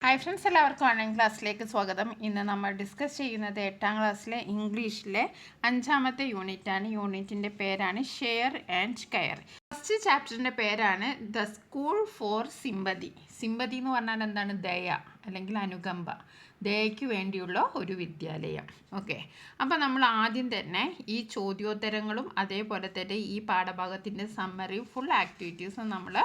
Hi friends, എല്ലാവർക്കും online ക്ലാസ്സിലേക്ക് സ്വാഗതം. ഇന്ന് നമ്മൾ ഡിസ്കസ് ചെയ്യുന്നത് 8ാം ക്ലാസ്സിലെ ഇംഗ്ലീഷിലെ 5ാമത്തെ യൂണിറ്റാണ്. യൂണിറ്റിൻ്റെ പേരാണ് ഷെയർ ആൻഡ് കെയർ. ഫസ്റ്റ് ചാപ്റ്ററിൻ്റെ പേരാണ് the school for sympathy. Sympathy എന്ന് പറഞ്ഞാൽ എന്താണ്? ദയ അല്ലെങ്കിൽ അനുകമ്പ, ദയയ്ക്ക് വേണ്ടിയുള്ള ഒരു വിദ്യാലയം. ഓക്കെ, അപ്പോൾ നമ്മൾ ആദ്യം തന്നെ ഈ ചോദ്യോത്തരങ്ങളും അതേപോലെ തന്നെ ഈ പാഠഭാഗത്തിൻ്റെ സമ്മറിയും ഫുൾ ആക്ടിവിറ്റീസും നമ്മൾ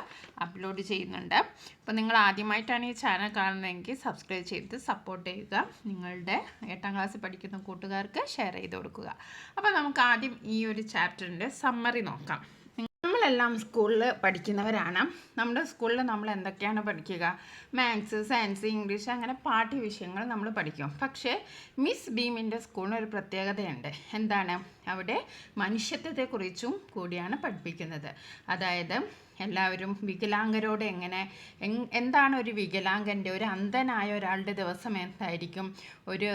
അപ്ലോഡ് ചെയ്യുന്നുണ്ട്. അപ്പോൾ നിങ്ങൾ ആദ്യമായിട്ടാണ് ഈ ചാനൽ കാണുന്നതെങ്കിൽ സബ്സ്ക്രൈബ് ചെയ്ത് സപ്പോർട്ട് ചെയ്യുക. നിങ്ങളുടെ 8ാം ക്ലാസ്സിൽ പഠിക്കുന്ന കൂട്ടുകാർക്ക് ഷെയർ ചെയ്ത് കൊടുക്കുക. അപ്പോൾ നമുക്ക് ആദ്യം ഈ ഒരു ചാപ്റ്ററിൻ്റെ സമ്മറി നോക്കാം. നമ്മളെല്ലാം സ്കൂളിൽ പഠിക്കുന്നവരാണ്. നമ്മുടെ സ്കൂളിൽ നമ്മൾ എന്തൊക്കെയാണ് പഠിക്കുക? മാത്സ്, സയൻസ്, ഇംഗ്ലീഷ്, അങ്ങനെ പാഠ്യ വിഷയങ്ങൾ നമ്മൾ പഠിക്കും. പക്ഷേ മിസ് ബീമിൻ്റെ സ്കൂളിന് ഒരു പ്രത്യേകതയുണ്ട്. എന്താണ്? അവിടെ മനുഷ്യത്വത്തെക്കുറിച്ചും കൂടിയാണ് പഠിപ്പിക്കുന്നത്. അതായത് എല്ലാവരും വികലാംഗരോട് എന്താണ് ഒരു വികലാംഗൻ്റെ, ഒരു അന്ധനായ ഒരാളുടെ ദിവസം എന്തായിരിക്കും, ഒരു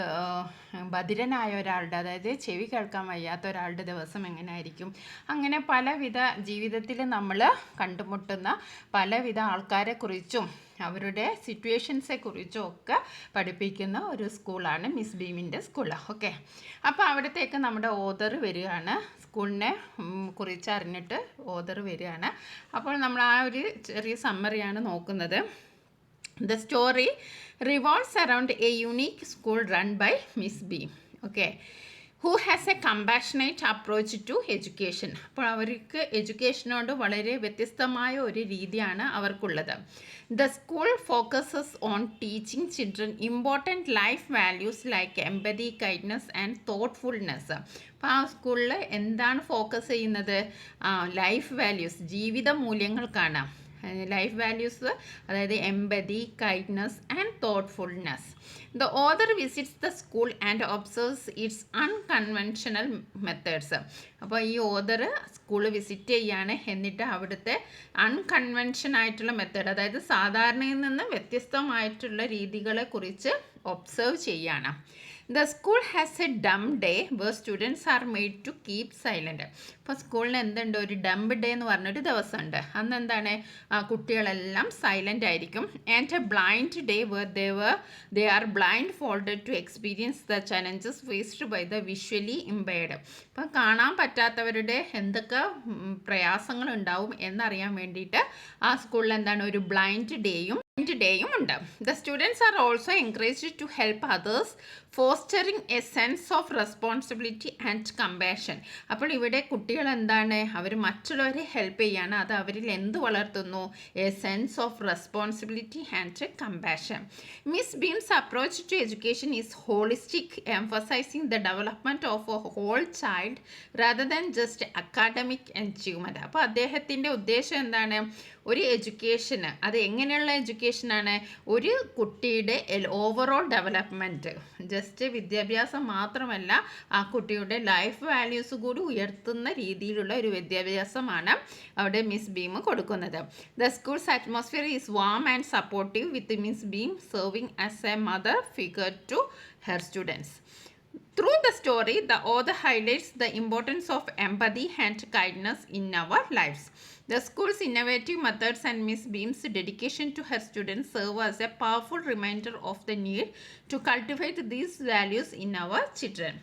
ബധിരനായ ഒരാളുടെ, അതായത് ചെവി കേൾക്കാൻ വയ്യാത്ത ഒരാളുടെ ദിവസം എങ്ങനെയായിരിക്കും, അങ്ങനെ പലവിധ ജീവിതത്തിൽ നമ്മൾ കണ്ടുമുട്ടുന്ന പലവിധ ആൾക്കാരെക്കുറിച്ചും അവരുടെ സിറ്റുവേഷൻസെക്കുറിച്ചും ഒക്കെ പഠിപ്പിക്കുന്ന ഒരു സ്കൂളാണ് മിസ് ബീമിൻ്റെ സ്കൂൾ. ഓക്കെ, അപ്പോൾ അവിടത്തേക്ക് നമ്മുടെ ഓതർ വരികയാണ്. സ്കൂളിനെ കുറിച്ച് അറിഞ്ഞിട്ട് ഓതർ വരികയാണ്. അപ്പോൾ നമ്മൾ ആ ഒരു ചെറിയ സമ്മറിയാണ് നോക്കുന്നത്. The story revolves around a unique school run by Miss Beam. Okay, who has a compassionate approach to education. അപ്പോൾ അവർക്ക് എഡ്യൂക്കേഷനോട് വളരെ വ്യത്യസ്തമായ ഒരു രീതിയാണ് അവർക്കുള്ളത്. The school focuses on teaching children important life values like empathy, kindness and thoughtfulness. അപ്പോൾ ആ സ്കൂളിൽ എന്താണ് ഫോക്കസ് ചെയ്യുന്നത്? ലൈഫ് വാല്യൂസ്, ജീവിത മൂല്യങ്ങൾക്കാണ്. ലൈഫ് വാല്യൂസ്, അതായത് empathy, kindness and thoughtfulness. The author visits the school and observes it's unconventional methods. അപ്പോൾ ഈ ഓതർ സ്കൂൾ വിസിറ്റ് ചെയ്യാണ്, എന്നിട്ട് അവിടുത്തെ അൺകൺവെൻഷൻ ആയിട്ടുള്ള മെത്തേഡ്, അതായത് സാധാരണയിൽ നിന്ന് വ്യത്യസ്തമായിട്ടുള്ള രീതികളെ കുറിച്ച് ഒബ്സർവ് ചെയ്യാണ്. The school has a dumb day where students are made to keep silent. ഇപ്പോൾ സ്കൂളിന് എന്തുണ്ട്? ഒരു ഡംബ് ഡേ എന്ന് പറഞ്ഞൊരു ദിവസമുണ്ട്. അന്ന് എന്താണ്? കുട്ടികളെല്ലാം സൈലൻ്റ് ആയിരിക്കും. And a blind day where they are blindfolded to experience the challenges faced by the visually impaired. ഇപ്പം കാണാൻ പറ്റാത്തവരുടെ എന്തൊക്കെ പ്രയാസങ്ങൾ ഉണ്ടാവും എന്നറിയാൻ വേണ്ടിയിട്ട് ആ സ്കൂളിൽ എന്താണ്? ഒരു ബ്ലൈൻഡ് ഡേയും ഉണ്ട്. The students are also encouraged to help others, fostering a sense of responsibility and compassion. അപ്പോൾ ഇവിടെ കുട്ടികൾ എന്താണ്? അവർ മറ്റുള്ളവരെ ഹെൽപ്പ് ചെയ്യാണ്. അത് അവരിൽ എന്ത് വളർത്തുന്നു? A sense of responsibility and compassion. Miss Beam's approach to education is holistic, emphasising the development of a whole child rather than just academic achievement. അപ്പോൾ അദ്ദേഹത്തിൻ്റെ ഉദ്ദേശം എന്താണ്? ഒരു എഡ്യൂക്കേഷന്, അത് എങ്ങനെയുള്ള എഡ്യൂക്കേഷനാണ്? ഒരു കുട്ടിയുടെ ഓവറോൾ ഡെവലപ്മെൻറ്റ്, ജസ്റ്റ് വിദ്യാഭ്യാസം മാത്രമല്ല, ആ കുട്ടിയുടെ ലൈഫ് വാല്യൂസ് കൂടി ഉയർത്തുന്ന രീതിയിലുള്ള ഒരു വിദ്യാഭ്യാസമാണ് അവിടെ മിസ് ബീം കൊടുക്കുന്നത്. The schools atmosphere is warm and supportive with miss beam serving as A mother figure to her students. Through the story, the author highlights the importance of empathy and kindness in our lives. The school's innovative methods and Miss Beam's dedication to her students serve as a powerful reminder of the need to cultivate these values in our children.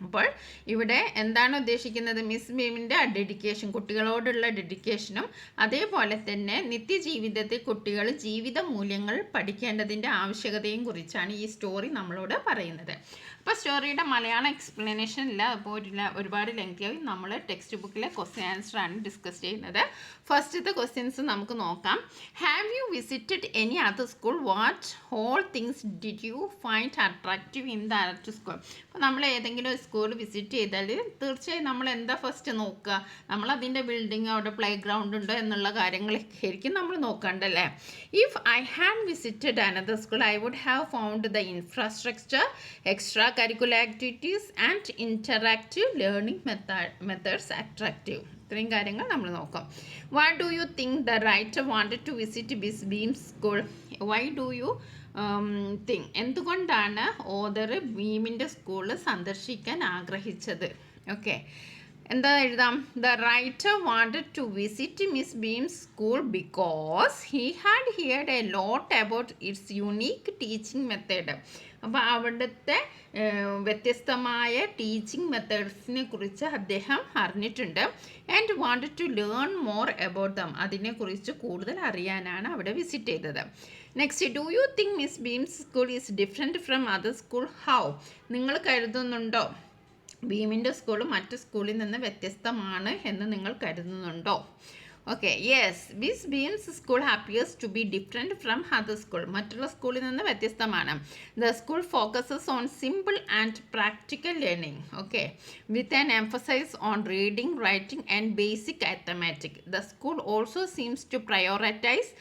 അപ്പോൾ ഇവിടെ എന്താണ് ഉദ്ദേശിക്കുന്നത്? Miss ബീമിൻ്റെ dedication, കുട്ടികളോടുള്ള ഡെഡിക്കേഷനും അതേപോലെ തന്നെ നിത്യജീവിതത്തിൽ കുട്ടികൾ ജീവിത മൂല്യങ്ങൾ പഠിക്കേണ്ടതിൻ്റെ ആവശ്യകതയും കുറിച്ചാണ് ഈ സ്റ്റോറി നമ്മളോട് പറയുന്നത്. അപ്പോൾ സ്റ്റോറിയുടെ മലയാളം എക്സ്പ്ലനേഷൻ ഇല്ല, അപ്പോൾ ഒരുപാട് ലെങ്തിയായി. നമ്മൾ ടെക്സ്റ്റ് ബുക്കിലെ ക്വസ്റ്റ്യൻ ആൻസറാണ് ഡിസ്കസ് ചെയ്യുന്നത്. ഫസ്റ്റത്തെ ക്വസ്റ്റ്യൻസ് നമുക്ക് നോക്കാം. Have you visited any other school? What whole things did you find attractive in the other school? അപ്പോൾ നമ്മൾ ഏതെങ്കിലും ഒരു സ്കൂൾ വിസിറ്റ് ചെയ്താൽ തീർച്ചയായും നമ്മൾ എന്താ ഫസ്റ്റ് നോക്കുക? നമ്മളതിൻ്റെ ബിൽഡിങ്, അവിടെ പ്ലേ ഗ്രൗണ്ട് ഉണ്ടോ എന്നുള്ള കാര്യങ്ങളൊക്കെ ആയിരിക്കും നമ്മൾ നോക്കണ്ടല്ലേ. If I had visited another school I would have found the infrastructure, extra curricular activities and interactive learning methods attractive. ഇത്രയും കാര്യങ്ങൾ നമ്മൾ നോക്കാം. What do you think the writer wanted to visit Miss Beam's school? Why do you think? എന്തുകൊണ്ടാണ് author ബീമിൻ്റെ school സന്ദർശിക്കാൻ ആഗ്രഹിച്ചത്? Okay, എന്താ എഴുതാം? The writer wanted to visit Miss Beam's school because he had heard a lot about it's unique teaching method. അപ്പോൾ അവിടുത്തെ വ്യത്യസ്തമായ teaching മെത്തേഡ്സിനെ കുറിച്ച് അദ്ദേഹം അറിഞ്ഞിട്ടുണ്ട്. And wanted to learn more about them, അതിനെക്കുറിച്ച് കൂടുതൽ അറിയാനാണ് അവിടെ വിസിറ്റ് ചെയ്തത്. Next, do you think Miss Beam's school is different from other school? How? നിങ്ങൾ കരുതുന്നുണ്ടോ ബീമിൻ്റെ സ്കൂൾ മറ്റ് സ്കൂളിൽ നിന്ന് വ്യത്യസ്തമാണ് എന്ന് നിങ്ങൾ കരുതുന്നുണ്ടോ? Okay, yes, Miss Beam's school appears to be different from other school. മറ്റുള്ള സ്കൂളിൽ നിന്ന് വ്യത്യസ്തമാണ്. The school focuses on simple and practical learning, okay, with an emphasise on reading, writing and basic arithmetic. The school also seems to prioritise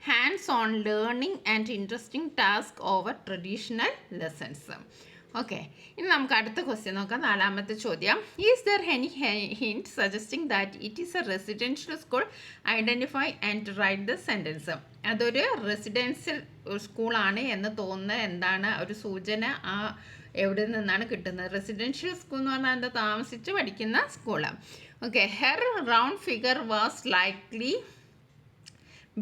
hands on learning and interesting task over traditional lessons. Okay, ഇനി നമുക്ക് അടുത്ത question നോക്കാം. 4ാമത്തെ ചോദ്യം. Is there any hint suggesting that it is A residential school? Identify and write the sentence. അതൊരു residential സ്കൂളാണ് എന്ന് തോന്നുന്ന എന്താണ് ഒരു സൂചന എവിടെ നിന്നാണ് കിട്ടുന്നത്? റെസിഡൻഷ്യൽ സ്കൂൾ എന്ന് പറഞ്ഞാൽ എന്താ? താമസിച്ച് പഠിക്കുന്ന school. Okay, her round figure was likely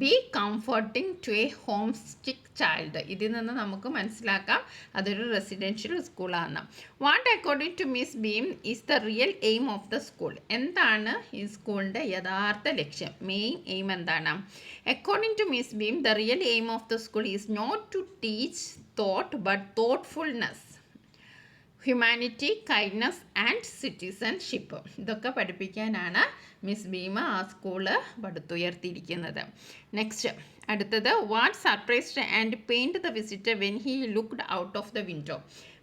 be comforting to a homesick child. ഇതിൽ നിന്ന് നമുക്ക് മനസ്സിലാക്കാം അതൊരു റെസിഡൻഷ്യൽ സ്കൂളാണ്. What according to Miss Beam is the real aim of the school? എന്താണ് ഈ സ്കൂളിൻ്റെ യഥാർത്ഥ ലക്ഷ്യം? മെയിൻ എയിം എന്താണ്? According to Miss Beam the real aim of the school is not to teach thought but thoughtfulness, humanity, kindness and citizenship. ഇതൊക്കെ പഠിപ്പിക്കാനാണ് Miss Bima ആ school പടുത്തുയർത്തിയിരിക്കുന്നത്. നെക്സ്റ്റ്, അടുത്തത്. What surprised and pained the visitor when he looked out of the window?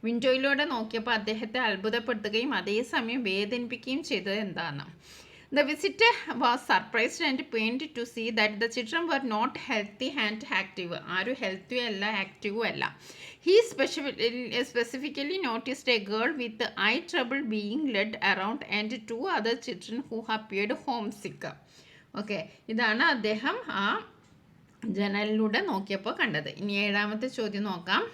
വിൻഡോയിലൂടെ നോക്കിയപ്പോൾ അദ്ദേഹത്തെ അത്ഭുതപ്പെടുത്തുകയും അതേസമയം വേദനിപ്പിക്കുകയും ചെയ്തത് എന്താണ്? The visitor was surprised and pained to see that the children were not healthy and active. ആരും healthy അല്ല, ആക്റ്റീവും അല്ല. He specifically noticed a girl with eye trouble being led around and 2 other children who appeared homesick. Okay, ഇതാണ് അദ്ദേഹം ആ ജനലിലൂടെ നോക്കിയപ്പോൾ കണ്ടത്. ഇനി 7ാമത്തെ ചോദ്യം നോക്കാം.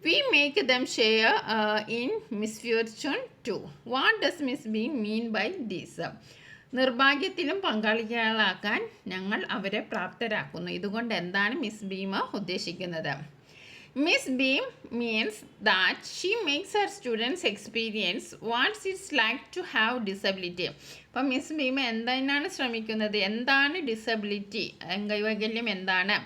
We make them share in misfortune too. What does Miss Beam mean by this? നിർഭാഗ്യത്തിലും പങ്കാളികളാക്കാൻ ഞങ്ങൾ അവരെ പ്രാപ്തരാക്കുന്നു. ഇതുകൊണ്ട് എന്താണ് മിസ് ബീം ഉദ്ദേശിക്കുന്നത്? Miss Beam means that she makes her students experience what it's like to have disability. അപ്പം miss beam എന്തിനാണ് ശ്രമിക്കുന്നത്? എന്താണ് ഡിസബിലിറ്റി, അംഗവൈകല്യം എന്താണ്?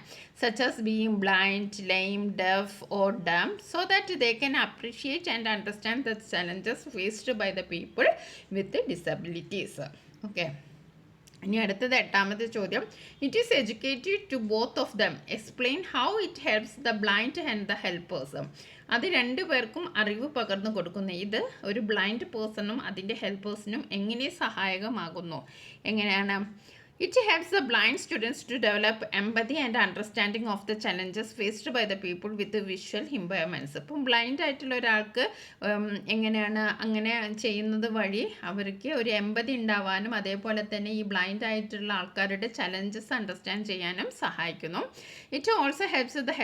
such as being blind, lame, deaf or dumb, so that they can appreciate and understand the challenges faced by the people with disabilities. Okay. ഇനി അടുത്തത് 8ാമത്തെ ചോദ്യം. It is educated to both of them. Explain how it helps the blind and the helpers. അത് 2 പേർക്കും അറിവ് പകർന്നു കൊടുക്കുന്നു. ഇത് ഒരു ബ്ലൈൻഡ് പേഴ്സണും അതിൻ്റെ ഹെൽപ്പേഴ്സിനും എങ്ങനെ സഹായകമാകുന്നു? എങ്ങനെയാണ്? It helps the blind students to develop empathy and understanding of the challenges faced by the people with visual impairments. ഇപ്പം ബ്ലൈൻഡ് ആയിട്ടുള്ള ഒരാൾക്ക് എങ്ങനെയാണ് അങ്ങനെ ചെയ്യുന്നത് വഴി അവർക്ക് ഒരു എമ്പതി ഉണ്ടാവാനും അതേപോലെ തന്നെ ഈ ബ്ലൈൻഡ് ആയിട്ടുള്ള ആൾക്കാരുടെ ചലഞ്ചസ് അണ്ടർസ്റ്റാൻഡ് ചെയ്യാനും സഹായിക്കുന്നു. It also helps the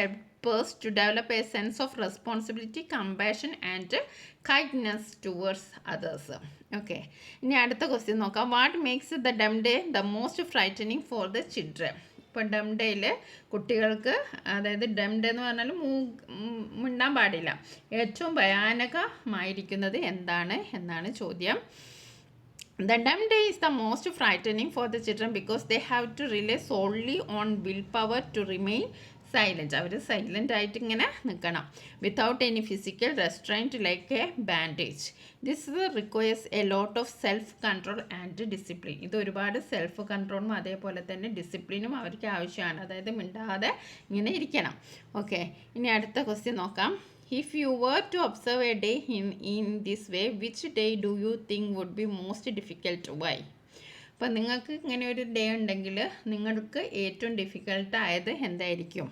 helpers to develop a sense of responsibility, compassion and kindness towards others. Okay, ഇനി അടുത്ത ക്വസ്റ്റ്യൻ നോക്കാം. What makes the dumb day the most frightening for the children? ഇപ്പം dumb ഡേയിൽ കുട്ടികൾക്ക്, അതായത് Dum day എന്ന് പറഞ്ഞാൽ മിണ്ടാൻ പാടില്ല, ഏറ്റവും ഭയാനകമായിരിക്കുന്നത് എന്താണ് എന്നാണ് ചോദ്യം. The dumb day is the most frightening for the children because they have to rely solely on willpower to remain silent. അവർ സൈലൻ്റ് ആയിട്ട് ഇങ്ങനെ നിൽക്കണം. Without any physical restraint like a bandage. This requires a lot of self control and discipline. ഇത് ഒരുപാട് self കൺട്രോളും അതേപോലെ തന്നെ ഡിസിപ്ലിനും അവർക്ക് ആവശ്യമാണ്. അതായത് മിണ്ടാതെ ഇങ്ങനെ ഇരിക്കണം. ഓക്കെ, ഇനി അടുത്ത ക്വസ്റ്റ്യൻ നോക്കാം. If you were to observe a day in this way, which day do you think would be most difficult? Why? അപ്പം നിങ്ങൾക്ക് ഇങ്ങനെ ഒരു ഡേ ഉണ്ടെങ്കിൽ നിങ്ങൾക്ക് ഏറ്റവും ഡിഫിക്കൽട്ടായത് എന്തായിരിക്കും?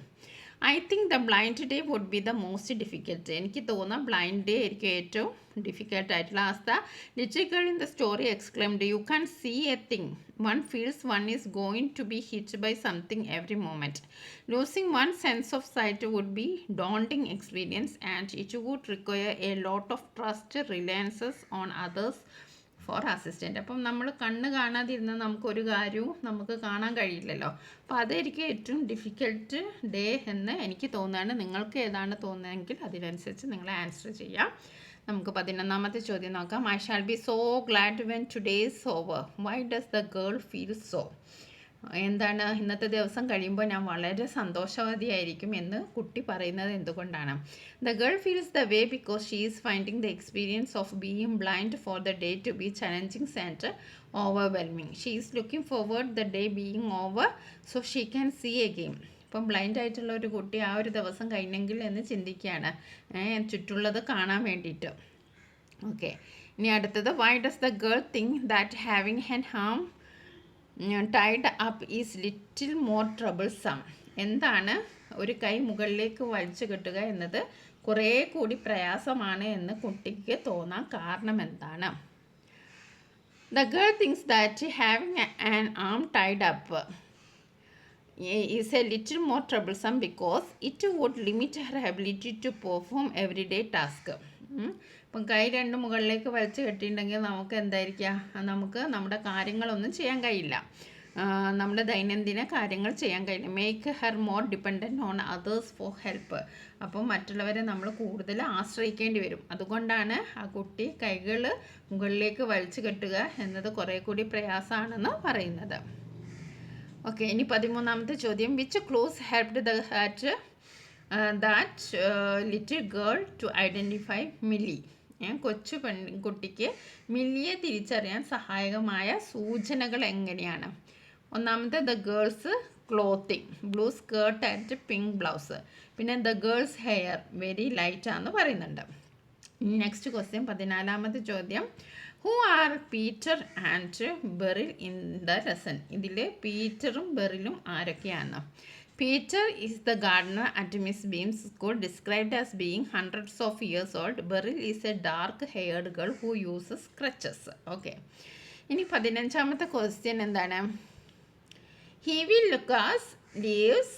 I think the blind day would be the most difficult. എനിക്ക് തോന്നാം ബ്ലൈൻഡ് ഡേ ആയിരിക്കും ഏറ്റവും ഡിഫിക്കൽട്ടായിട്ടുള്ള അവസ്ഥ. Little girl in the story exclaimed, you can see a thing one feels one is going to be hit by something every moment. Losing one's sense of sight would be daunting experience and it would require a lot of trust, reliances on others for assistant. അപ്പം നമ്മൾ കണ്ണ് കാണാതിരുന്ന നമുക്കൊരു കാര്യവും നമുക്ക് കാണാൻ കഴിയില്ലല്ലോ. അപ്പോൾ അതായിരിക്കും ഏറ്റവും ഡിഫിക്കൽട്ട് ഡേ എന്ന് എനിക്ക് തോന്നുകയാണ്. നിങ്ങൾക്ക് ഏതാണ് തോന്നുന്നതെങ്കിൽ അതിനനുസരിച്ച് നിങ്ങൾ ആൻസർ ചെയ്യാം. നമുക്ക് 11ാമത്തെ ചോദ്യം നോക്കാം. I shall be so GLAAD when today is over. Y does the girl feel so? എന്താണ്, ഇന്നത്തെ ദിവസം കഴിയുമ്പോൾ ഞാൻ വളരെ സന്തോഷവതിയായിരിക്കും എന്ന് കുട്ടി പറയുന്നത് എന്തുകൊണ്ടാണ്? The girl feels the way because she is finding the experience of being blind for the day to be challenging and overwhelming. She is looking forward the day being over so she can see again. ഇപ്പം blind ആയിട്ടുള്ള ഒരു കുട്ടി ആ ഒരു ദിവസം കഴിഞ്ഞെങ്കിൽ എന്ന് ചിന്തിക്കുകയാണ്, ചുറ്റുള്ളത് കാണാൻ വേണ്ടിയിട്ട്. ഓക്കെ, ഇനി അടുത്തത്, why does the girl think that having an arm tied up is little more troublesome. എന്താണ് ഒരു കൈ മുകളിലേക്ക് വലിച്ചു കെട്ടുക എന്നത് കുറേ കൂടി പ്രയാസമാണ് എന്ന് കുട്ടിക്ക് തോന്നാൻ കാരണം എന്താണ്? The girl thinks that having an arm tied up is a little more troublesome because it would limit her ability to perform every day task. ഇപ്പം കൈ രണ്ട് മുകളിലേക്ക് വലിച്ചു കെട്ടിയിട്ടുണ്ടെങ്കിൽ നമുക്ക് എന്തായിരിക്കുക, നമുക്ക് നമ്മുടെ കാര്യങ്ങളൊന്നും ചെയ്യാൻ കഴിയില്ല, നമ്മുടെ ദൈനംദിന കാര്യങ്ങൾ ചെയ്യാൻ കഴിയില്ല. Make her more dependent on others for help. അപ്പം മറ്റുള്ളവരെ നമ്മൾ കൂടുതൽ ആശ്രയിക്കേണ്ടി വരും. അതുകൊണ്ടാണ് ആ കുട്ടി കൈകൾ മുകളിലേക്ക് വലിച്ചു കെട്ടുക എന്നത് കുറേ കൂടി പ്രയാസമാണെന്ന് പറയുന്നത്. ഓക്കെ, ഇനി 13ാമത്തെ ചോദ്യം. Which clues helped that little girl to identify Milly? കൊച്ചു പെൺകുട്ടിക്ക് മില്ലിയെ തിരിച്ചറിയാൻ സഹായകമായ സൂചനകൾ എങ്ങനെയാണ്? ഒന്നാമത്തെ, the girl's clothing, blue skirt and pink blouse. പിന്നെ the girl's hair very light ആണെന്ന് പറയുന്നുണ്ട്. നെക്സ്റ്റ് ക്വസ്റ്റ്യൻ, 14ാമത്തെ ചോദ്യം. Who are Peter and Beryl in the lesson? ഇതിൽ പീറ്ററും ബെറിലും ആരൊക്കെയാണ്? Peter is the gardener at Miss Beam's school, described as being hundreds of years old. Beryl is a dark-haired girl who uses crutches. Okay. ഇനി 15ാമത്തെ question എന്താണ്? Heavy Lucas leaves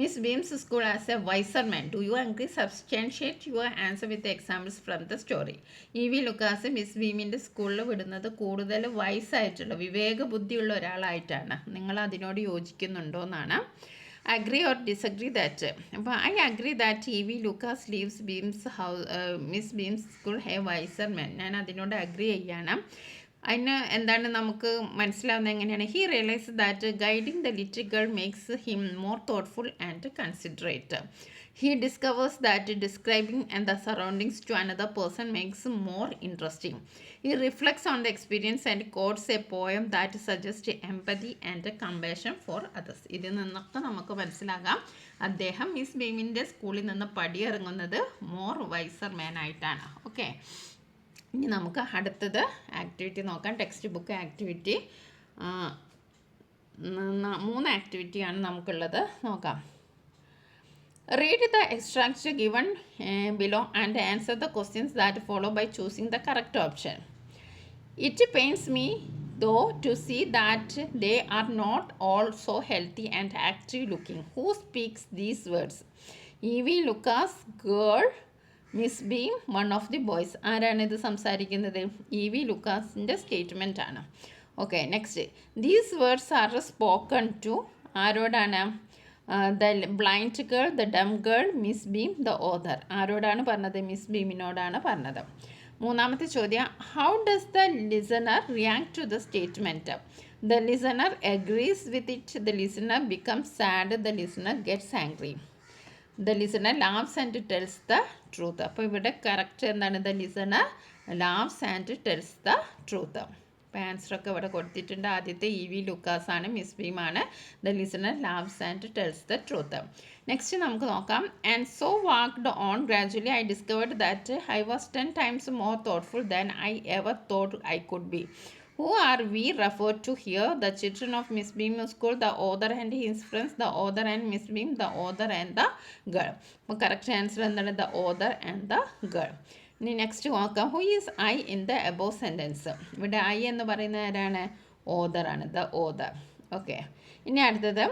Miss Beam's school as a wiser man. Do you agree? Substantiate your answer with the examples from the story. Heavy Lucas Miss ബീമിൻ്റെ സ്കൂളിൽ വിടുന്നത് കൂടുതൽ വയസ്സായിട്ടുള്ള വിവേക ബുദ്ധിയുള്ള ഒരാളായിട്ടാണ്. നിങ്ങൾ അതിനോട് യോജിക്കുന്നുണ്ടോ എന്നാണ്. Agree or disagree that. അപ്പോൾ I agree that E V Lucas leaves Miss Beam's school a wiser men. ഞാൻ അതിനോട് അഗ്രി ചെയ്യാണ്. അതിന് എന്താണ് നമുക്ക് മനസ്സിലാവുന്നത് എങ്ങനെയാണ്? He realise that guiding the little girl makes him more thoughtful and considerate. He discovers that describing and the surroundings to another person makes more interesting. He reflects on the experience and quotes a poem that suggests empathy and compassion for others. ഇതിൽ നിന്നൊക്കെ നമുക്ക് മനസ്സിലാകാം അദ്ദേഹം miss ബീമിൻ്റെ സ്കൂളിൽ നിന്ന് പടിയിറങ്ങുന്നത് more visor മാൻ ആയിട്ടാണ്. Okay, ഇനി നമുക്ക് അടുത്തത് ആക്ടിവിറ്റി നോക്കാം. ടെക്സ്റ്റ് ബുക്ക് ആക്ടിവിറ്റി 3 ആക്ടിവിറ്റിയാണ് നമുക്കുള്ളത്. നോക്കാം. Read the extracts given below and answer the questions that follow by choosing the correct option. It pains me though to see that they are not all so healthy and active looking. Who speaks these words? Evie Lucas, girl, Miss Beam, one of the boys. ആരാണ് ഇത് സംസാരിക്കുന്നത്? E V ലുക്കാസിൻ്റെ statement ആണ്. Okay, next. These words are spoken to ആരോടാണ്? The blind girl, the dumb girl, Miss Beam, the author. ആരോടാണ് പറഞ്ഞത്? Miss ബീമിനോടാണ് പറഞ്ഞത്. 3ാമത്തെ ചോദ്യം. How does the listener react to the statement? The listener agrees with it, the listener becomes sad, the listener gets angry, the listener laughs and tells the truth. അപ്പോൾ ഇവിടെ correct എന്താണ്? The listener laughs and tells the truth. അപ്പോൾ ആൻസറൊക്കെ ഇവിടെ കൊടുത്തിട്ടുണ്ട്. ആദ്യത്തെ E V Lucas ആണ്, Miss ബീമാണ്. The listener laughs and tells the truth. Next നമുക്ക് നോക്കാം. And so walked on gradually I discovered that I was 10 times more thoughtful than I ever thought I could be. Who are we referred to here? The children of Miss Beam School, the author and his friends, the author and Miss Beam, the author and the girl. അപ്പോൾ correct answer എന്താണ്? The author and the girl. ഇനി next നോക്കാം. Who is I in the above sentence? ഇവിടെ I എന്ന് പറയുന്നത് ആരാണ്? ഓഥറാണ്, the author. Okay, ഇനി അടുത്തത്.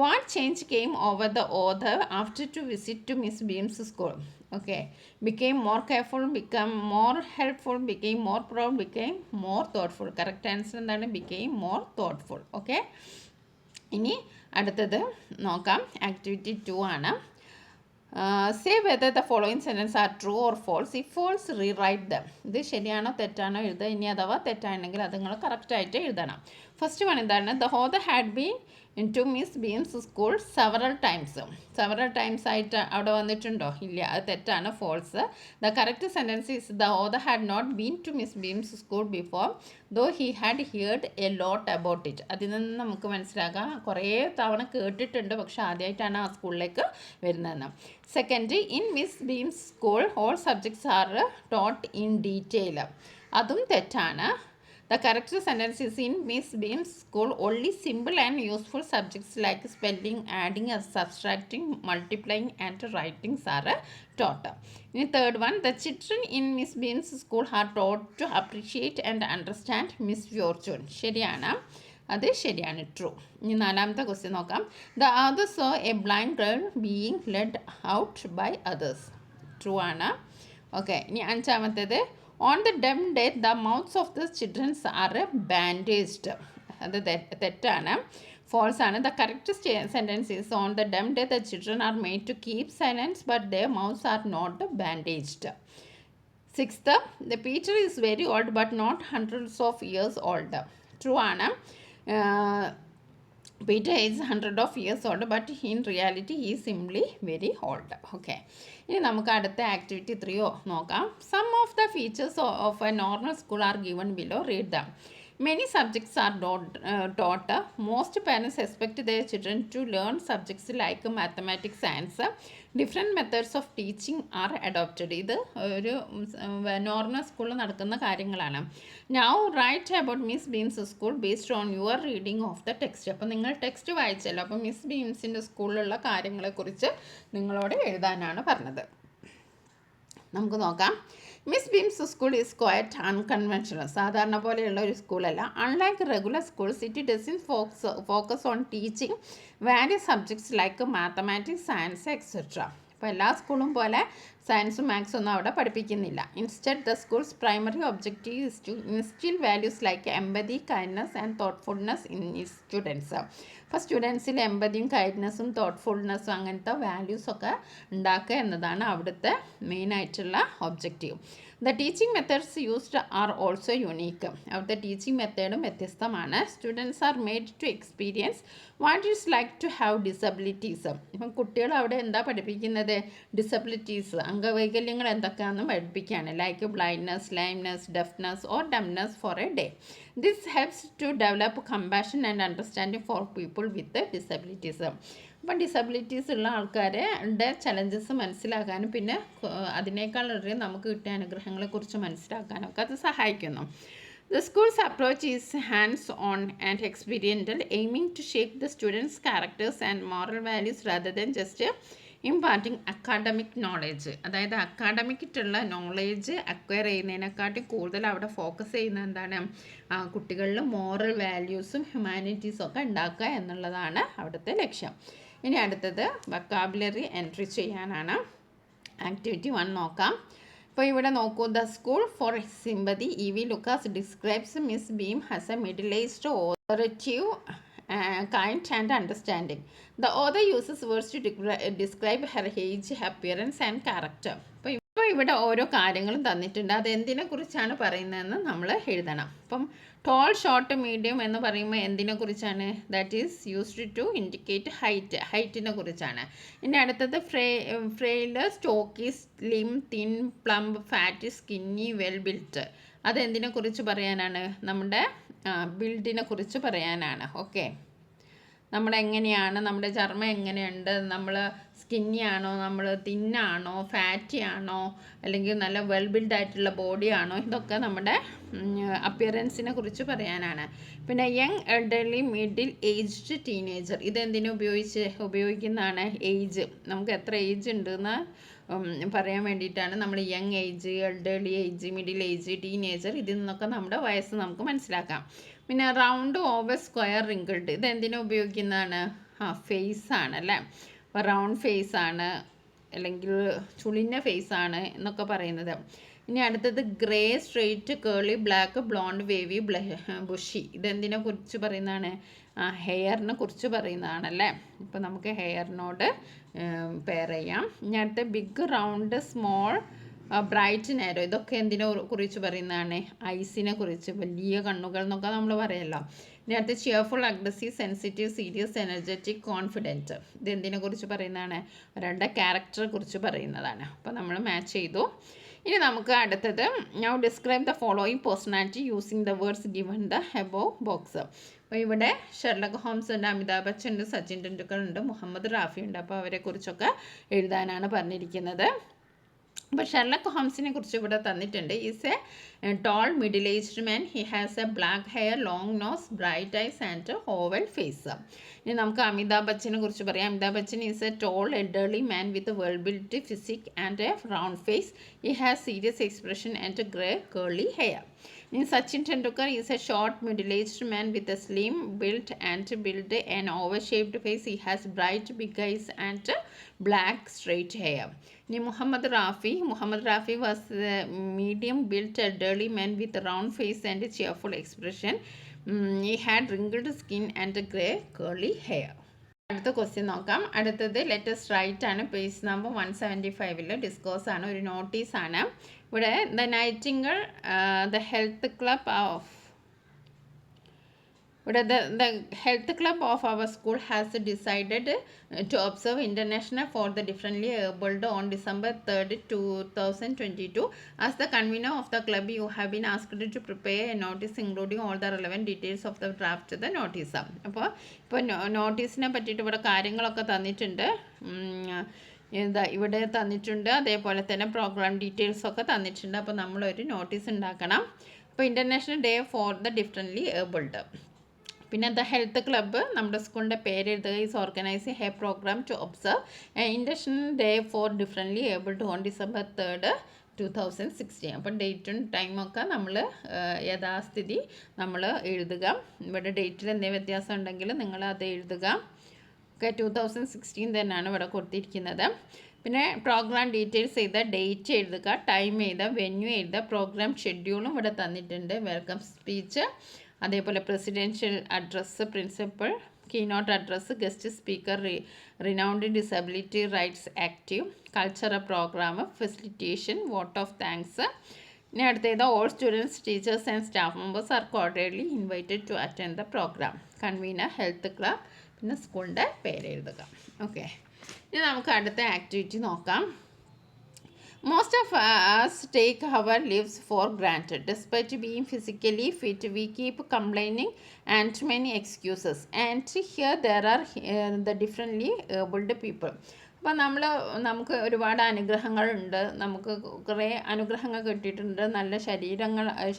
What change came over the author after to visit to Miss Beam's school? Okay, became more careful, become more helpful, became more proud, became more thoughtful. Correct answer എന്താണ്? Became more thoughtful. Okay. ഇനി അടുത്തത് നോക്കാം. Activity 2 ആണ്. Say whether the following sentence are true or false. If false, rewrite them. ഇത് ശരിയാണോ തെറ്റാണോ എഴുതുക. ഇനി അഥവാ തെറ്റാണെങ്കിൽ അത് നിങ്ങൾ കറക്റ്റായിട്ട് എഴുതണം. ഫസ്റ്റ് വൺ എന്താണ്? The author had been into Miss Beam's school several times. Several times ആയിട്ട് അവിടെ വന്നിട്ടുണ്ടോ? ഇല്ല, അത് തെറ്റാണ്, false. The correct sentence is the author had not been to Miss Beam's school before, though he had heard a lot about it. അതിൽ നിന്ന് നമുക്ക് മനസ്സിലാക്കാം കുറേ തവണ കേട്ടിട്ടുണ്ട്, പക്ഷെ ആദ്യമായിട്ടാണ് ആ സ്കൂളിലേക്ക് വരുന്നതെന്ന്. Second, in miss Beam's school all subjects R taught in detail. അതും തെറ്റാണ്. The correct sentence is in Miss Beam's school only simple and useful subjects like spelling, adding, subtracting, multiplying and writing are taught. In third one, the children in Miss Beam's school are taught to appreciate and understand misfortune. ശരിയാണ്, അത് ശരിയാണ്, true. ഇനി നാലാമത്തെ question നോക്കാം. The author saw a blind girl being led out by others. True ആണ്. Okay, ഇനി അഞ്ചാമത്തേത്, on the dumb day the mouths of the children are bandaged. അത് തെറ്റാണ്, false ആണ്. The correct sentence is on the dumb day the children are made to keep silence but their mouths are not bandaged. Sixth, the Peter is very old but not hundreds of years old. True ആണ്. Peter is 100 of years old but in reality he is simply very old. Okay. ഇനി നമുക്ക് അടുത്ത activity 3 നോക്കാം. Some of the features of a normal school are given below. Read them. Many subjects are taught. Most parents expect their children to learn subjects like mathematics, science. Different methods of teaching are adopted. ഇത് ഒരു normal സ്കൂളിൽ നടക്കുന്ന കാര്യങ്ങളാണ്. Now write about Miss Beam's school based on your reading of the text. അപ്പോൾ നിങ്ങൾ text വായിച്ചല്ലോ, അപ്പോൾ miss ബീംസിൻ്റെ സ്കൂളിലുള്ള കാര്യങ്ങളെക്കുറിച്ച് നിങ്ങളോട് എഴുതാനാണ് പറഞ്ഞത്. നമുക്ക് നോക്കാം. Miss Beam's school is quite unconventional. സാധാരണ പോലെയുള്ള ഒരു സ്കൂളല്ല. Unlike regular schools it doesn't focus on teaching various subjects like mathematics, science etcetera. അപ്പോൾ എല്ലാ സ്കൂളും പോലെ സയൻസും മാത്സും ഒന്നും അവിടെ പഠിപ്പിക്കുന്നില്ല. Instead the school's primary objective is to instil values like empathy, kindness and thoughtfulness in students. അപ്പോൾ സ്റ്റുഡൻസിൽ എമ്പതിയും കൈൻഡ്നെസ്സും തോട്ട്ഫുൾനെസ്സും അങ്ങനത്തെ വാല്യൂസൊക്കെ ഉണ്ടാക്കുക എന്നതാണ് അവിടുത്തെ മെയിനായിട്ടുള്ള objective. The teaching methods used are also unique. അവിടുത്തെ ടീച്ചിങ് മെത്തേഡും വ്യത്യസ്തമാണ്. Students are made to experience what is like to have disabilities. ഇപ്പം കുട്ടികൾ അവിടെ എന്താ പഠിപ്പിക്കുന്നത്? ഡിസബിലിറ്റീസ്, അംഗവൈകല്യങ്ങൾ എന്തൊക്കെയാണെന്ന് പഠിപ്പിക്കുകയാണ്. Like blindness, lameness, deafness or dumbness for a day. This helps to develop compassion and understanding for people with disabilities. അപ്പം disabilities ഉള്ള ആൾക്കാരുടെ ചലഞ്ചസ് മനസ്സിലാക്കാനും പിന്നെ അതിനേക്കാളേറെ നമുക്ക് കിട്ടിയ അനുഗ്രഹങ്ങളെക്കുറിച്ച് മനസ്സിലാക്കാനൊക്കെ അത് സഹായിക്കുന്നു. The school's approach is hands-on and experiential, aiming to shape the students' characters and moral values rather than just imparting academic knowledge. അതായത് അക്കാഡമിക്കിട്ടുള്ള നോളേജ് അക്വയർ ചെയ്യുന്നതിനെക്കാട്ടും കൂടുതൽ അവിടെ ഫോക്കസ് ചെയ്യുന്ന എന്താണ്? കുട്ടികളിൽ മോറൽ വാല്യൂസും ഹ്യൂമാനിറ്റീസും ഒക്കെ ഉണ്ടാക്കുക എന്നുള്ളതാണ് അവിടുത്തെ ലക്ഷ്യം. ഇനി അടുത്തത് വൊക്കാബുലറി എൻട്രി ചെയ്യാനാണ്. ആക്ടിവിറ്റി 1 നോക്കാം. അപ്പോൾ ഇവിടെ നോക്കൂ. The school for sympathy E V. Lucas describes Miss Beam has a middle aged authoritative kind and understanding. The author uses words to describe her age, appearance and character. അപ്പോൾ ഇവിടെ ഓരോ കാര്യങ്ങളും തന്നിട്ടുണ്ട്. അതെന്തിനെ കുറിച്ചാണ് പറയുന്നതെന്ന് നമ്മൾ എഴുതണം. അപ്പം ടോൾ, ഷോർട്ട്, മീഡിയം എന്ന് പറയുമ്പോൾ എന്തിനെ കുറിച്ചാണ്? That is used to indicate ഹൈറ്റിനെ കുറിച്ചാണ്. ഇനി അടുത്തത് frail, stocky, slim, thin, plump, fat, skinny, well built. അതെന്തിനെ കുറിച്ച് പറയാനാണ്? നമ്മുടെ ബിൽഡിനെ കുറിച്ച് പറയാനാണ്. ഓക്കെ, നമ്മളെങ്ങനെയാണ്, നമ്മുടെ ചർമ്മം എങ്ങനെയുണ്ട്, നമ്മൾ സ്കിന്നി ആണോ, നമ്മൾ തിന്നാണോ, ഫാറ്റി ആണോ, അല്ലെങ്കിൽ നല്ല വെൽ ബിൽഡ് ആയിട്ടുള്ള ബോഡി ആണോ, ഇതൊക്കെ നമ്മുടെ അപ്പിയറൻസിനെ കുറിച്ച് പറയാനാണ്. പിന്നെ young, elderly, middle aged, teenager. ഇതെന്തിനു ഉപയോഗിക്കുന്നതാണ്? ഏജ്, നമുക്ക് എത്ര ഏജ് ഉണ്ടെന്ന് പറയാൻ വേണ്ടിയിട്ടാണ് നമ്മൾ young age, elderly age, middle age, teenager, ഇതിൽ നിന്നൊക്കെ നമ്മുടെ വയസ്സ് നമുക്ക് മനസ്സിലാക്കാം. പിന്നെ റൗണ്ട്, ഓവൽ, സ്ക്വയർ, റിങ്കിൾഡ്. ഇതെന്തിനു ഉപയോഗിക്കുന്നതാണ്? ഫേസ് ആണ് അല്ലേ, റൗണ്ട് ഫേസ് ആണ് അല്ലെങ്കിൽ ചുളിഞ്ഞ ഫേസ് ആണ് എന്നൊക്കെ പറയുന്നത്. ഇനി അടുത്തത് ഗ്രേ, സ്ട്രെയിറ്റ്, കേളി, ബ്ലാക്ക്, ബ്ലോണ്ട്, വേവി, ബുഷി. ഇതെന്തിനെ കുറിച്ച് പറയുന്നതാണ്? ഹെയറിനെ കുറിച്ച് പറയുന്നതാണല്ലേ. ഇപ്പോൾ നമുക്ക് ഹെയറിനോട് പെയർ ചെയ്യാം. ഇനി അടുത്ത big, round, small, bright, narrow. ഇതൊക്കെ എന്തിനെ കുറിച്ച് പറയുന്നതാണ്? ഐസിനെ കുറിച്ച്, വലിയ കണ്ണുകൾ എന്നൊക്കെ നമ്മൾ പറയല്ലോ. ഇനി അടുത്ത് cheerful, aggressive, sensitive, serious, energetic, confident. ഇത് എന്തിനെ കുറിച്ച് പറയുന്നതാണ്? ഒരാളുടെ ക്യാരക്ടറെ കുറിച്ച് പറയുന്നതാണ്. അപ്പോൾ നമ്മൾ മാച്ച് ചെയ്തു. ഇനി നമുക്ക് അടുത്തത്, now describe the following personality using the words given the above box. അപ്പോൾ ഇവിടെ ഷെർലക് ഹോംസ് ഉണ്ട്, അമിതാഭ് ബച്ചൻ ഉണ്ട്, സച്ചിൻ ടെണ്ടുൽക്കർ ഉണ്ട്, മുഹമ്മദ് റാഫി ഉണ്ട്. അപ്പോൾ അവരെക്കുറിച്ചൊക്കെ എഴുതാനാണ് പറഞ്ഞിരിക്കുന്നത്. അപ്പോൾ ഷെർലക് ഹോംസിനെ കുറിച്ച് ഇവിടെ തന്നിട്ടുണ്ട്. Is a tall middle aged man. He has a black hair, long nose, bright eyes and oval face. ഇനി നമുക്ക് അമിതാഭ് ബച്ചനെ കുറിച്ച് പറയാം. Amitabh Bachchan is a tall elderly man with well build physique and a round face. He has serious expression and grey curly hair. In Sachin Tendulkar is a short middle-aged man with a slim build and an oval-shaped face. He has bright big eyes and black straight hair. Muhammad Rafi was a medium-built elderly man with a round face and a cheerful expression. He had wrinkled skin and grey curly hair. അടുത്ത question നോക്കാം. അടുത്തത് let's right ആണ്. Page number 175 discourse ആണ്, ഒരു notice ആണ്. ഇവിടെ the Nightingale the health club of the health club of our school has decided to observe International for the Differently Abled on December 3rd, 2022. As the convener of the club, you have been asked to prepare a notice including all the relevant details of the draft the notice. അപ്പോൾ നോട്ടീസിനെ പറ്റിയിട്ട് ഇവിടെ കാര്യങ്ങളൊക്കെ തന്നിട്ടുണ്ട്. ഇവിടെ തന്നിട്ടുണ്ട്. അതേപോലെ തന്നെ programme ഡീറ്റെയിൽസൊക്കെ തന്നിട്ടുണ്ട്. അപ്പോൾ നമ്മളൊരു നോട്ടീസ് ഉണ്ടാക്കണം. അപ്പോൾ international day for the differently abled. പിന്നെ ദ ഹെൽത്ത് ക്ലബ്ബ് നമ്മുടെ സ്കൂളിൻ്റെ പേര് എഴുതുക. Is organising a programme to observe international day for differently abled on December 3rd, 2016. അപ്പം ഡേറ്റും ടൈമൊക്കെ നമ്മൾ യഥാസ്ഥിതി നമ്മൾ എഴുതുക. ഇവിടെ ഡേറ്റിൽ എന്തെങ്കിലും വ്യത്യാസം ഉണ്ടെങ്കിൽ നിങ്ങൾ അത് എഴുതുക. ഒക്കെ 2016 തന്നെയാണ് ഇവിടെ കൊടുത്തിരിക്കുന്നത്. പിന്നെ പ്രോഗ്രാം ഡീറ്റെയിൽസ് എഴുതുക, ഡേറ്റ് എഴുതുക, ടൈം എഴുതുക, വെന്യൂ എഴുതുക, പ്രോഗ്രാം ഷെഡ്യൂളും ഇവിടെ തന്നിട്ടുണ്ട്. വെൽക്കം സ്പീച്ച്, അതേപോലെ presidential address, principal, keynote address, guest speaker, renowned disability rights active, cultural programme, facilitation, vote of thanks. ഇനി അടുത്തത് all students, teachers and staff members are cordially invited to attend the programme. Convener health club, പിന്നെ സ്കൂളിൻ്റെ പേര് എഴുതുക. Okay, ഇനി നമുക്ക് അടുത്ത activity നോക്കാം. Most of us take our lives for granted. Despite being physically fit, we keep complaining and many excuses. And here there are the differently abled people. അപ്പോൾ നമുക്ക് ഒരുപാട് അനുഗ്രഹങ്ങളുണ്ട്. നമുക്ക് കുറേ അനുഗ്രഹങ്ങൾ കിട്ടിയിട്ടുണ്ട്. നല്ല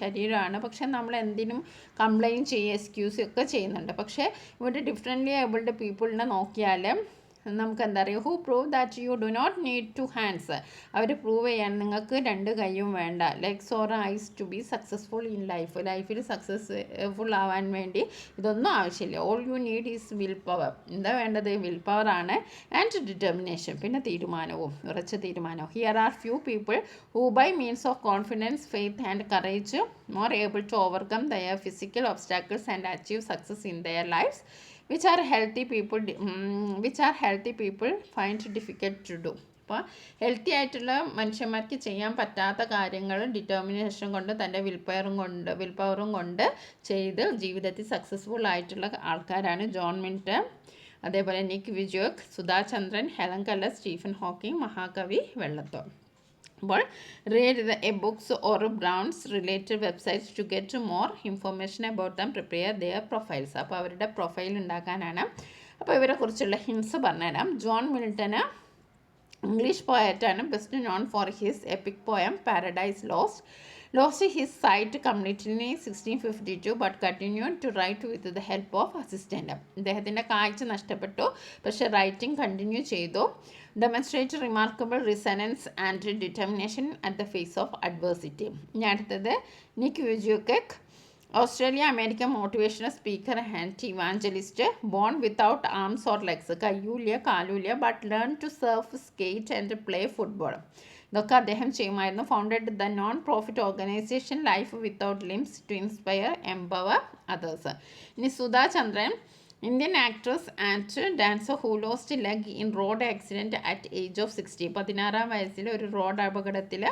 ശരീരമാണ്. പക്ഷെ നമ്മൾ എന്തിനും കംപ്ലൈൻറ്റ് ചെയ്യുക, എക്സ്ക്യൂസ് ഒക്കെ ചെയ്യുന്നുണ്ട്. പക്ഷേ ഇവിടെ ഡിഫറെൻ്റ്ലി ഏബിൾഡ് പീപ്പിളിനെ നോക്കിയാൽ നമുക്ക് എന്താ പറയുക, who prove that you do not need two hands. അവർ പ്രൂവ് ചെയ്യാൻ നിങ്ങൾക്ക് 2 കൈയും വേണ്ട. Legs or eyes to be successful in ലൈഫിൽ സക്സസ്ഫുൾ ആവാൻ വേണ്ടി ഇതൊന്നും ആവശ്യമില്ല. All you need is will power. എന്താ വേണ്ടത്? വിൽ പവറാണ്. ആൻഡ് ഡിറ്റർമിനേഷൻ, പിന്നെ തീരുമാനവും, ഉറച്ച തീരുമാനവും. Here are few people who by means of confidence, faith and courage more able to overcome their physical obstacles and achieve success in their lifes which are healthy people find difficult to do. അപ്പോൾ healthy ആയിട്ടുള്ള മനുഷ്യന്മാർക്ക് ചെയ്യാൻ പറ്റാത്ത കാര്യങ്ങൾ determination കൊണ്ട്, തൻ്റെ will പവറും കൊണ്ട് ചെയ്ത് ജീവിതത്തിൽ സക്സസ്ഫുൾ ആയിട്ടുള്ള ആൾക്കാരാണ് ജോൺ മിൽട്ടൺ, അതേപോലെ നിക് വിജോക്, സുധാ ചന്ദ്രൻ, ഹെലൻ കെല്ലർ, സ്റ്റീഫൻ ഹോക്കിംഗ്, മഹാകവി വെള്ളത്തോൾ. അപ്പോൾ read the books or browse related websites to get more information about them, prepare their profiles. അപ്പോൾ അവരുടെ പ്രൊഫൈൽ ഉണ്ടാക്കാനാണ്. അപ്പോൾ ഇവരെ കുറിച്ചുള്ള ഹിൻസ് പറഞ്ഞുതരാം. ജോൺ മിൽട്ടൺ ഇംഗ്ലീഷ് പോയറ്റാണ്, best known for his epic poem Paradise lost his sight completely in 1652 but continued to write with the help of assistant. അദ്ദേഹത്തിൻ്റെ കാഴ്ച നഷ്ടപ്പെട്ടു, പക്ഷേ റൈറ്റിംഗ് കണ്ടിന്യൂ ചെയ്തു. Demonstrate remarkable resonance and determination at the face of adversity. ഇനി അടുത്തത് Nick Vujicic Australia American motivational speaker and evangelist, born without arms or legs, കയ്യൂല്ല കാലൂല്ല, but learn to surf, skate and play football. ഇതൊക്കെ അദ്ദേഹം ചെയ്യുമായിരുന്നു. Founded the non profit organisation Life Without Limbs to inspire empower others. ഇനി Sudha Chandran, Indian actress and dancer who lost leg in road accident at age of 60. 16-ാം വയസ്സിൽ ഒരു road അപകടത്തിൽ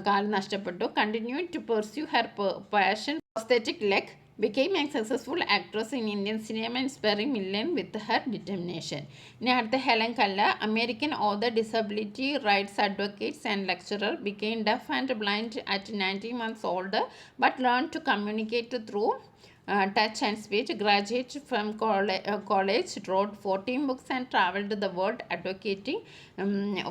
കാൽ നഷ്ടപ്പെട്ടു. Continue to pursue her passion prosthetic leg, became a successful actress in Indian cinema, inspiring millions with her determination. ഇനി അടുത്ത Helen കല്ല, American author, disability rights advocates and lecturer, became deaf and blind at 19 months old but learned to communicate through touch and speech. Graduate from college, wrote 14 books and traveled the world advocating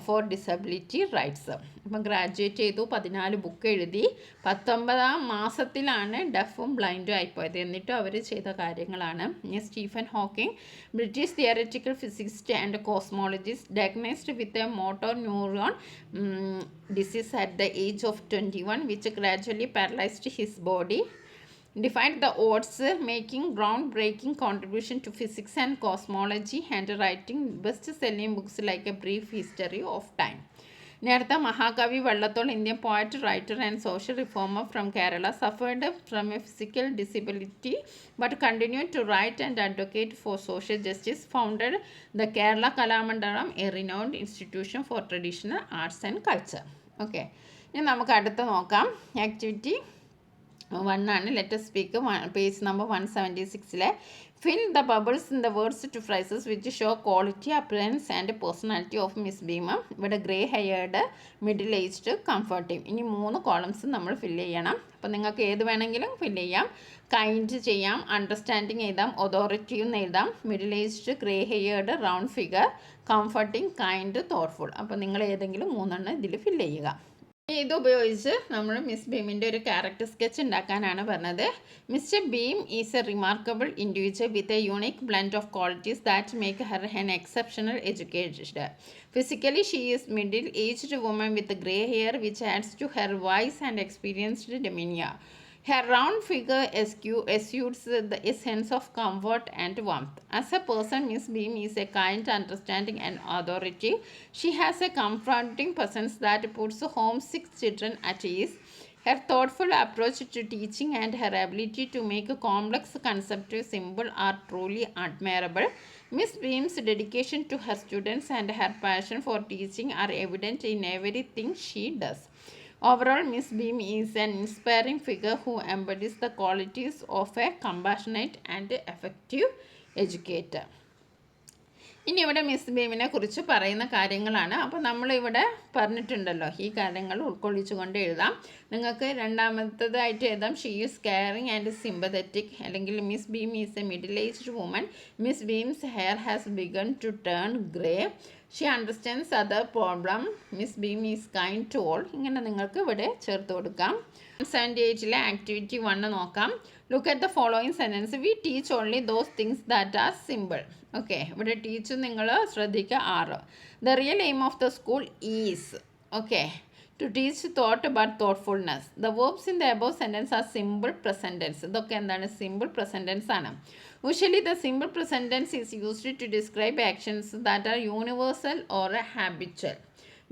for disability rights. അപ്പം graduate ചെയ്തു, 14 book എഴുതി, 19-ാം മാസത്തിലാണ് ഡെഫും ബ്ലൈൻഡും ആയിപ്പോയത്. എന്നിട്ടും അവർ ചെയ്ത കാര്യങ്ങളാണ്. Stephen Hawking, British theoretical physicist and cosmologist, diagnosed with a motor neuron disease at the age of 21 which gradually paralyzed his body. Defied the odds, making groundbreaking contribution to physics and cosmology and writing best-selling books like A Brief History of Time. നേരത്തെ മഹാകവി Vallathol, Indian poet, writer and social reformer from Kerala, suffered from a physical disability but continue to write and advocate for social justice. Founded the Kerala Kalamandalam, a renowned institution for traditional arts and culture. Okay, ഇനി നമുക്ക് അടുത്ത് നോക്കാം. Activity 1 ആണ്. Let us speak, page number 176. Fill the bubbles in the words to phrases which show quality, appearance and personality of Miss Beam. ഇവിടെ grey haired, middle aged, comforting. ഇനി 3 columns നമ്മൾ fill ചെയ്യണം. അപ്പോൾ നിങ്ങൾക്ക് ഏത് വേണമെങ്കിലും ഫില്ല് ചെയ്യാം. കൈൻഡ് ചെയ്യാം, അണ്ടർസ്റ്റാൻഡിങ് എഴുതാം, ഒതോറിറ്റീവ് എഴുതാം, middle aged, grey haired, round figure, comforting, kind, thoughtful. അപ്പോൾ നിങ്ങൾ ഏതെങ്കിലും 3 ഇതിൽ ഫില്ല് ചെയ്യുക. ഇതുപയോഗിച്ച് നമ്മൾ മിസ് ബീമിൻ്റെ ഒരു ക്യാരക്ടർ സ്കെച്ച് ഉണ്ടാക്കാനാണ് പറഞ്ഞത്. Mister beam is A remarkable individual with a unique blend of qualities that make Har an exceptional educated. Physically, she is middle-aged woman with grey hair which adds to her wise and experienced demeanor. Her round figure exudes a sense of comfort and warmth. As a person, Miss Beam is a kind, understanding and authoritative. She has a comforting presence that puts homesick children at ease. Her thoughtful approach to teaching and her ability to make complex concepts simple are truly admirable. Miss Beam's dedication to her students and her passion for teaching are evident in everything she does. Overall, Miss Beam is an inspiring figure who embodies the qualities of a compassionate and effective educator. ഇനി ഇവിടെ miss ബീമിനെ കുറിച്ച് പറയുന്ന കാര്യങ്ങളാണ്. അപ്പോൾ നമ്മളിവിടെ പറഞ്ഞിട്ടുണ്ടല്ലോ, ഈ കാര്യങ്ങൾ ഉൾക്കൊള്ളിച്ചുകൊണ്ട് എഴുതാം. നിങ്ങൾക്ക് രണ്ടാമത്തേതായിട്ട് എഴുതാം, she is caring and sympathetic, അല്ലെങ്കിൽ Miss Beam is a middle aged woman. Miss Beam's hair has begun to turn grey. She understands other problem. Miss Beam is kind to all. ഇങ്ങനെ നിങ്ങൾക്ക് ഇവിടെ ചേർത്ത് കൊടുക്കാം. 178 ആക്ടിവിറ്റി 1 നോക്കാം. Look at the following sentence. We teach only those things that are simple. Okay, ഇവിടെ teach നിങ്ങൾ ശ്രദ്ധിക്കുക. 6. The real aim of the school is, okay, to teach thought but thoughtfulness. The verbs in the above sentence are simple present tense. ഇതൊക്കെ എന്താണ്? Simple present tense ആണ്. Usually the simple present tense is used to describe actions that are universal or habitual.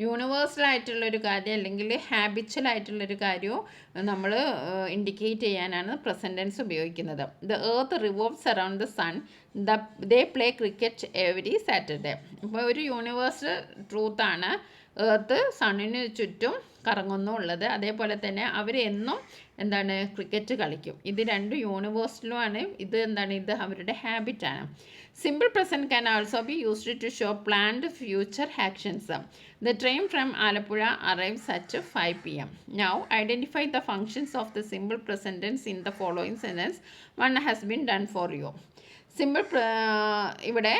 Universal ആയിട്ടുള്ളൊരു കാര്യം അല്ലെങ്കിൽ habitual ആയിട്ടുള്ളൊരു കാര്യവും നമ്മൾ indicate ചെയ്യാനാണ് പ്രസൻറ്റ് ടെൻസ് ഉപയോഗിക്കുന്നത്. The earth revolves around the sun. They play cricket every Saturday. ഇപ്പോൾ ഒരു യൂണിവേഴ്സൽ ട്രൂത്താണ് എർത്ത് സണ്ണിന് ചുറ്റും കറങ്ങുന്നു ഉള്ളത്. അതേപോലെ തന്നെ അവർ എന്നും എന്താണ് ക്രിക്കറ്റ് കളിക്കും. ഇത് രണ്ടും യൂണിവേഴ്സലുമാണ്. ഇത് എന്താണ്? ഇത് അവരുടെ ഹാബിറ്റാണ്. Simple present can also be used to show planned future actions. The train from Alappuzha arrives at 5 p.m. Now, identify the functions of the simple present tense in the following sentence. One has been done for you. Simple ഇവിടെ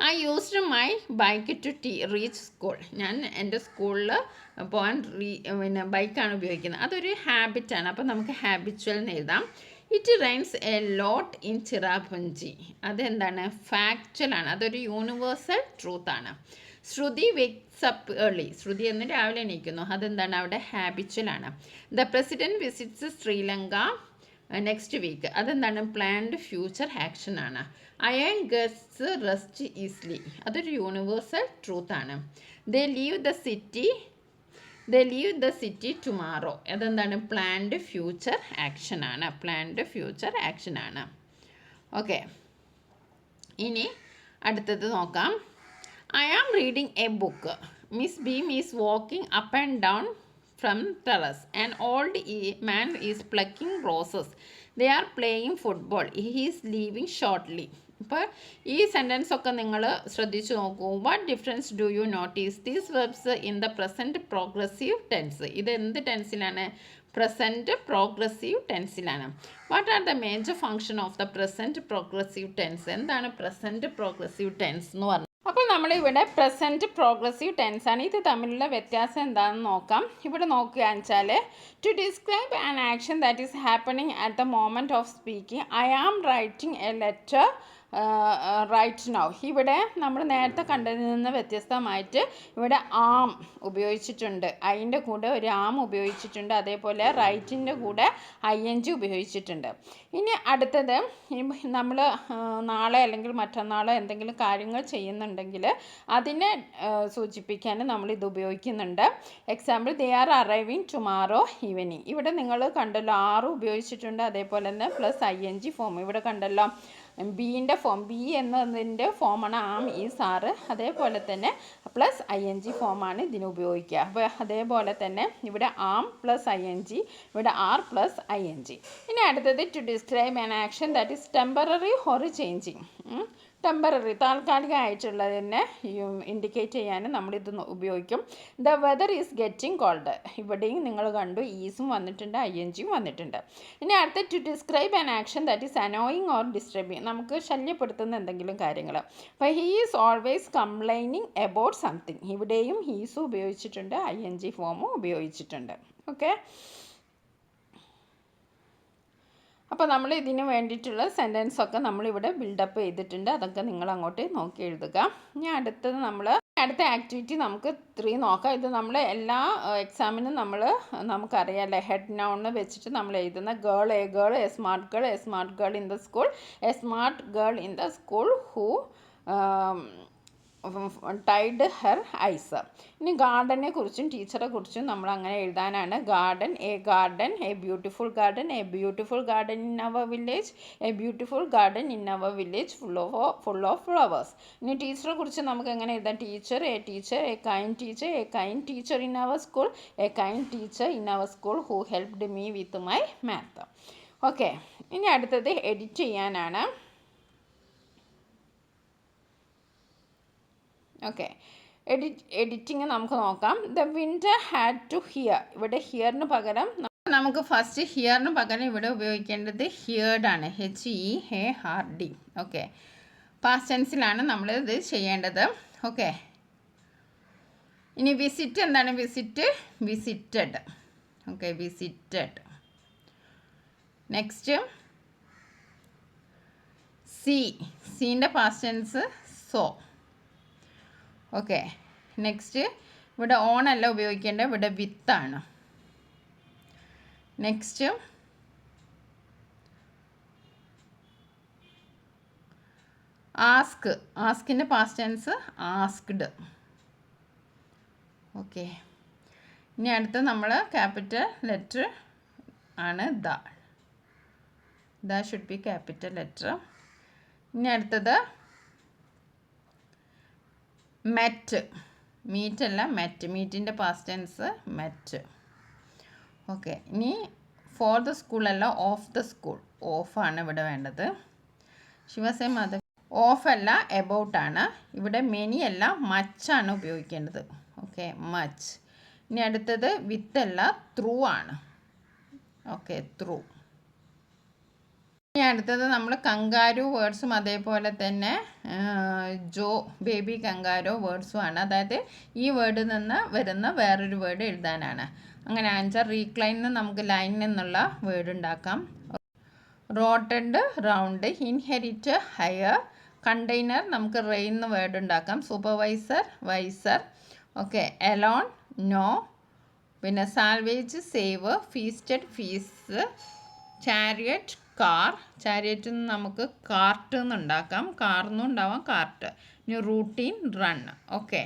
I used my bike to reach school. ഞാൻ എൻ്റെ സ്കൂളിൽ പോകാൻ ബൈക്കാണ് ഉപയോഗിക്കുന്നത്. അതൊരു ഹാബിറ്റാണ്. അപ്പോൾ നമുക്ക് ഹാബിച്വൽ എന്ന് എഴുതാം. It rains a lot in Cherrapunji. അതെന്താണ്? ഫാക്ച്വലാണ്. അതൊരു യൂണിവേഴ്സൽ ട്രൂത്താണ്. Shruti wakes up early. Shruti എന്ന് രാവിലെ എണീക്കുന്നു. അതെന്താണ്? അവിടെ ഹാബിച്വലാണ്. The president visits Sri Lanka next week. അതെന്താണ്? പ്ലാൻഡ് ഫ്യൂച്ചർ ആക്ഷൻ ആണ്. Iron gets rust easily. അതൊരു യൂണിവേഴ്സൽ ട്രൂത്ത് ആണ്. They leave the city tomorrow. അതെന്താണ്? പ്ലാൻഡ് ഫ്യൂച്ചർ ആക്ഷൻ ആണ്. പ്ലാൻഡ് ഫ്യൂച്ചർ ആക്ഷൻ ആണ്. ഓക്കെ, ഇനി അടുത്തത് നോക്കാം. I am reading a book. Miss Beam is walking up and down from terrace. An old man is plucking roses. They are playing football. He is leaving shortly. അപ്പോൾ ഈ sentence ഒക്കെ നിങ്ങൾ ശ്രദ്ധിച്ചു നോക്കൂ. What difference do you notice? These verbs in the present progressive tense. ഇത് എന്ത് ടെൻസിലാണ്? Present progressive ടെൻസിലാണ്. What are the major function of the present progressive tense? എന്താണ് പ്രസൻറ്റ് പ്രോഗ്രസീവ് ടെൻസ് എന്ന് പറഞ്ഞത്? അപ്പോൾ നമ്മളിവിടെ പ്രസൻറ്റ് പ്രോഗ്രസീവ് ടെൻസ് ആണ്. ഇത് തമ്മിലുള്ള വ്യത്യാസം എന്താണെന്ന് നോക്കാം. ഇവിടെ നോക്കുകയാണെന്ന് വെച്ചാൽ to describe an action that is happening at the moment of speaking. I am writing a letter right now. ഇവിടെ നമ്മൾ നേരത്തെ കണ്ടതിൽ നിന്ന് വ്യത്യസ്തമായിട്ട് ഇവിടെ ആം ഉപയോഗിച്ചിട്ടുണ്ട്. അതിൻ്റെ കൂടെ ഒരു ആം ഉപയോഗിച്ചിട്ടുണ്ട്. അതേപോലെ റൈറ്റിൻ്റെ കൂടെ ING ഉപയോഗിച്ചിട്ടുണ്ട്. ഇനി അടുത്തത്, നമ്മൾ നാളെ അല്ലെങ്കിൽ മറ്റന്നാളോ എന്തെങ്കിലും കാര്യങ്ങൾ ചെയ്യുന്നുണ്ടെങ്കിൽ അതിനെ സൂചിപ്പിക്കാൻ നമ്മളിത് ഉപയോഗിക്കുന്നുണ്ട്. Example, they are arriving tomorrow evening. ഇവിടെ നിങ്ങൾ കണ്ടല്ലോ ആറ് ഉപയോഗിച്ചിട്ടുണ്ട്. അതേപോലെ തന്നെ പ്ലസ് ING ഫോം ഇവിടെ കണ്ടല്ലോ. ബീൻ്റെ ഫോം, ബി എന്നതിൻ്റെ ഫോമാണ് ആം ഈസ് ആറ്. അതേപോലെ തന്നെ പ്ലസ് ING ഫോമാണ് ഇതിന് ഉപയോഗിക്കുക. അപ്പോൾ അതേപോലെ തന്നെ ഇവിടെ ആം പ്ലസ് ING, ഇവിടെ ആർ പ്ലസ് ING. ഇനി അടുത്തത് to describe an action that is temporary or changing. Temporary, താൽക്കാലികമായിട്ടുള്ളതിനെ ഇൻഡിക്കേറ്റ് ചെയ്യാൻ നമ്മളിത് ഉപയോഗിക്കും. The weather is getting cold. ഇവിടെയും നിങ്ങൾ കണ്ടു ഈസും വന്നിട്ടുണ്ട്, INGയും വന്നിട്ടുണ്ട്. ഇനി അടുത്ത to describe an action that is annoying or disturbing. നമുക്ക് ശല്യപ്പെടുത്തുന്ന എന്തെങ്കിലും കാര്യങ്ങൾ. അപ്പോൾ he is always complaining about something. ഇവിടെയും ഹീസും ഉപയോഗിച്ചിട്ടുണ്ട്, ING ഫോമും ഉപയോഗിച്ചിട്ടുണ്ട്. ഓക്കെ, അപ്പോൾ നമ്മൾ ഇതിന് വേണ്ടിയിട്ടുള്ള സെൻറ്റൻസൊക്കെ നമ്മളിവിടെ ബിൽഡപ്പ് ചെയ്തിട്ടുണ്ട്. അതൊക്കെ നിങ്ങൾ അങ്ങോട്ട് നോക്കി എഴുതുക. ഇനി അടുത്തത് അടുത്ത ആക്ടിവിറ്റി നമുക്ക് 3 നോക്കാം. ഇത് നമ്മൾ എല്ലാ എക്സാമിനും നമുക്കറിയാമല്ലേ, ഹെഡ് നൗൺ വെച്ചിട്ട് നമ്മൾ എഴുതുന്ന girl, a smart girl in the school, a smart girl in the school who tied her eyes. ഇനി ഗാർഡനെ കുറിച്ചും ടീച്ചറെ കുറിച്ചും നമ്മൾ അങ്ങനെ എഴുതാനാണ്. Garden, a beautiful garden in our village, a beautiful garden in our village full of flowers. ഇനി ടീച്ചറെ കുറിച്ച് നമുക്ക് എങ്ങനെ എഴുതാം? A kind teacher in our school, a kind teacher in our school who helped me with my math. Okay, ഇനി അടുത്തത് edit ചെയ്യാനാണ്. Okay, editing നമുക്ക് നോക്കാം. The winder had to hear. ഇവിടെ ഹിയറിന് പകരം നമുക്ക് ഫസ്റ്റ് ഹിയറിന് പകരം ഇവിടെ ഉപയോഗിക്കേണ്ടത് ഹിയർഡ് ആണ്, HEARD. ഓക്കെ, പാസ്റ്റ് ടെൻസിലാണ് നമ്മൾ ഇത് ചെയ്യേണ്ടത്. ഓക്കെ, ഇനി വിസിറ്റ് എന്താണ്? വിസിറ്റഡ്. Okay, visited. നെക്സ്റ്റ് സീൻ്റെ past tense so. Okay, next ഇവിടെ ഓൺ അല്ല ഉപയോഗിക്കേണ്ടത്, ഇവിടെ വിത്താണ്. നെക്സ്റ്റ് ആസ്കിൻ്റെ പാസ്റ്റ് ടെൻസ് ആസ്ക്ഡ്. ഓക്കെ, ഇനി അടുത്ത് നമ്മൾ ക്യാപിറ്റൽ ലെറ്റർ ആണ് the should be capital letter. ഇനി അടുത്തത് മീറ്റിൻ്റെ പാസ്റ്റ് ടെൻസ് മെറ്റ്. ഓക്കെ, ഇനി ഫോർ ദ സ്കൂൾ അല്ല, ഓഫ് ദ സ്കൂൾ. ഓഫാണ് ഇവിടെ വേണ്ടത്. ശിവസേ മത ഓഫ് അല്ല, എബൌട്ടാണ്. ഇവിടെ മെനി അല്ല, മച്ചാണ് ഉപയോഗിക്കേണ്ടത്. Okay, much. ഇനി അടുത്തത് വിത്ത് അല്ല, ത്രൂ ആണ്. Okay, through. ഇനി അടുത്തത് നമ്മൾ കങ്കാരു വേർഡ്സും അതേപോലെ തന്നെ ബേബി കങ്കാരോ വേർഡ്സും ആണ്. അതായത് ഈ വേർഡിൽ നിന്ന് വരുന്ന വേറൊരു വേർഡ് എഴുതാനാണ്. അങ്ങനെ ആൻസർ റീക്ലൈനിൽ നമുക്ക് ലൈൻ എന്നുള്ള വേർഡ് ഉണ്ടാക്കാം. Rotated round, inherit hire, container നമുക്ക് റെയിൻ എന്ന് വേർഡ് ഉണ്ടാക്കാം. Supervisor visor. Okay, alone no. പിന്നെ salvage save, feasted fees, chariot car. ചാരിയറ്റിൽ നിന്ന് നമുക്ക് കാർട്ട് എന്നുണ്ടാക്കാം, കാർന്നും ഉണ്ടാവാം കാർട്ട്. ഇനി റൂട്ടീൻ റൺ. ഓക്കെ.